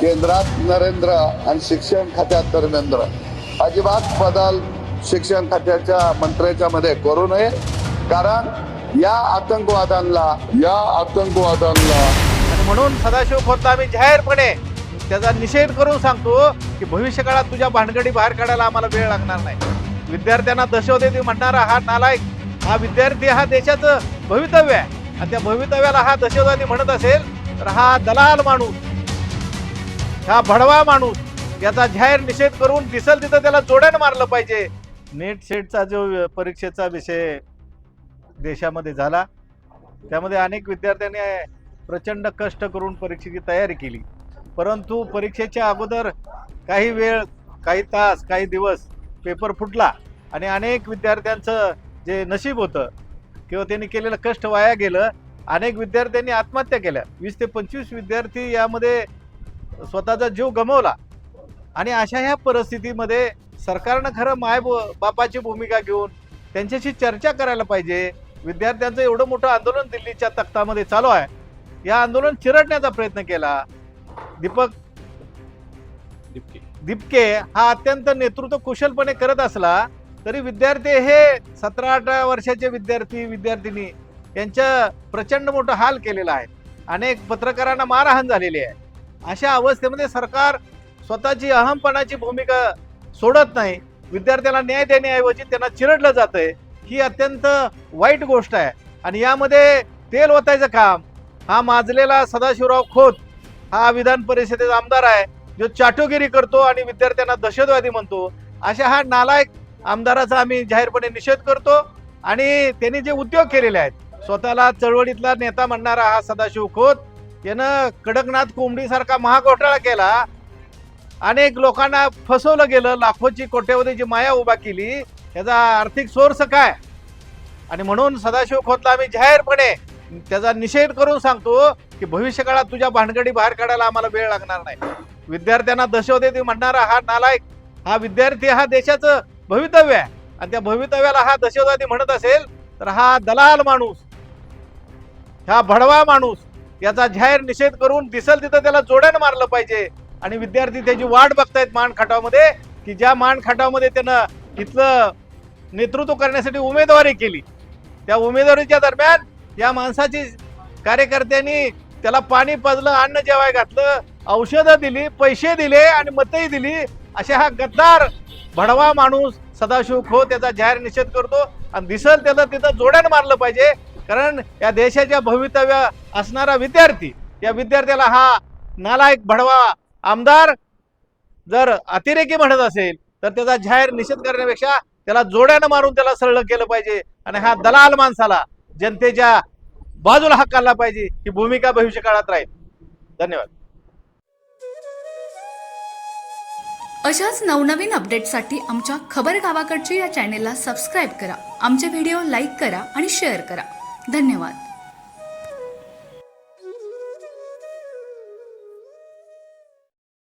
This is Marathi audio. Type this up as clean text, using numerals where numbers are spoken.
केंद्रात नरेंद्र आणि शिक्षण खात्यात धर्मेंद्र, अजिबात बदल शिक्षण खात्याच्या मंत्र्याच्या मध्ये करू नये. कारण या आतंकवादांना आणि म्हणून सदाशिव खोतला आम्ही जाहीरपणे त्याचा निषेध करून सांगतो की भविष्यकाळात तुझ्या भानगडी बाहेर काढायला आम्हाला वेळ लागणार नाही. विद्यार्थ्यांना दशवदेवी म्हणणारा हा नालायक, हा विद्यार्थी हा देशाचं भवितव्य आहे आणि त्या भवितव्याला हा दशवदेवी म्हणत असेल तर हा दलाल माणूस, हा भडवा माणूस, याचा जाहीर निषेध करून दिसल तिथं त्याला जोड्यानं मारलं पाहिजे. नेट सेटचा जो परीक्षेचा विषय देशामध्ये झाला त्यामध्ये अनेक विद्यार्थ्यांनी प्रचंड कष्ट करून परीक्षेची तयारी केली, परंतु परीक्षेच्या अगोदर काही वेळ, काही तास, काही दिवस पेपर फुटला आणि अनेक विद्यार्थ्यांचं जे नशीब होतं किंवा त्यांनी केलेलं कष्ट वाया गेलं. अनेक विद्यार्थ्यांनी आत्महत्या केल्या. 20 ते 25 विद्यार्थी यामध्ये स्वतःचा जीव गमावला. आणि अशा ह्या परिस्थितीमध्ये सरकारनं खरं बापाची भूमिका घेऊन त्यांच्याशी चर्चा करायला पाहिजे. विद्यार्थ्यांचं एवढं मोठं आंदोलन दिल्लीच्या तख्तामध्ये चालू आहे, या आंदोलन चिरडण्याचा प्रयत्न केला. दीपक दिपके हा अत्यंत नेतृत्व कुशलपणे करत असला तरी विद्यार्थी हे 17-18 वर्षाचे विद्यार्थिनी यांच्या प्रचंड मोठं हाल केलेला आहे. अनेक पत्रकारांना मारहाण झालेली आहे. अशा अवस्थेमध्ये सरकार स्वतःची अहमपणाची भूमिका सोडत नाही. विद्यार्थ्याला न्याय देण्याऐवजी त्यांना चिरडलं जातंय. ही अत्यंत वाईट गोष्ट आहे. आणि यामध्ये तेल ओतायचं काम हा माजलेला सदाशिवराव खोत हा विधान परिषदेचा आमदार आहे, जो चाटोगिरी करतो आणि विद्यार्थ्यांना दहशतवादी म्हणतो. अशा हा नालायक आमदाराचा आम्ही जाहीरपणे निषेध करतो. आणि त्यांनी जे उद्योग केलेले आहेत, स्वतःला चळवळीतला नेता म्हणणारा हा सदाशिव खोत यानं कडकनाथ कोंबडीसारखा महाघोटाळा केला. अनेक लोकांना फसवलं गेलं, लाखोची कोट्यवधीची माया उभा केली. याचा आर्थिक सोर्स काय? आणि म्हणून सदाशिव खोतला आम्ही जाहीरपणे त्याचा निषेध करून सांगतो की भविष्यकाळात तुझ्या भानगडी बाहेर काढायला आम्हाला वेळ लागणार नाही. विद्यार्थ्यांना दशवदेवी म्हणणारा हा नालायक, हा विद्यार्थी हा देशाचं भवितव्य आहे आणि त्या भवितव्याला हा दशवदेवी म्हणत असेल तर हा दलाल माणूस, हा भडवा माणूस, याचा जाहीर निषेध करून दिसल तिथं त्याला जोड्यानं मारलं पाहिजे. आणि विद्यार्थी त्याची वाट बघतायत मान खटावमध्ये, की ज्या मान खटावमध्ये त्यानं इथलं नेतृत्व करण्यासाठी उमेदवारी केली, त्या उमेदवारीच्या दरम्यान या माणसाची कार्यकर्त्यांनी त्याला पाणी पाजलं, अन्न जेवाय घातलं, औषधं दिली, पैसे दिले आणि मतही दिली. अशा हा गद्दार भडवा माणूस सदाशिव खोत त्याचा जाहीर निषेध करतो आणि दिसल त्याला तिथं जोड्यानं मारलं पाहिजे. कारण या देशाच्या भवितव्य असणारा विद्यार्थी, या विद्यार्थ्याला हा नालायक भडवा आमदार जर अतिरेकी म्हणत असेल तर त्याचा जाहीर निषेध करण्यापेक्षा त्याला जोड्यानं मारून त्याला सरळ केलं पाहिजे. आणि हा दलाल माणसाला जनतेच्या बाजूला हक्काला पाहिजे. ही भूमिका भविष्य काळात राहील. धन्यवाद. अशाच नवनवीन अपडेटसाठी आमच्या खबर गावाकडची या चॅनेलला सबस्क्राईब करा. आमचे व्हिडिओ लाईक करा आणि शेअर करा. धन्यवाद.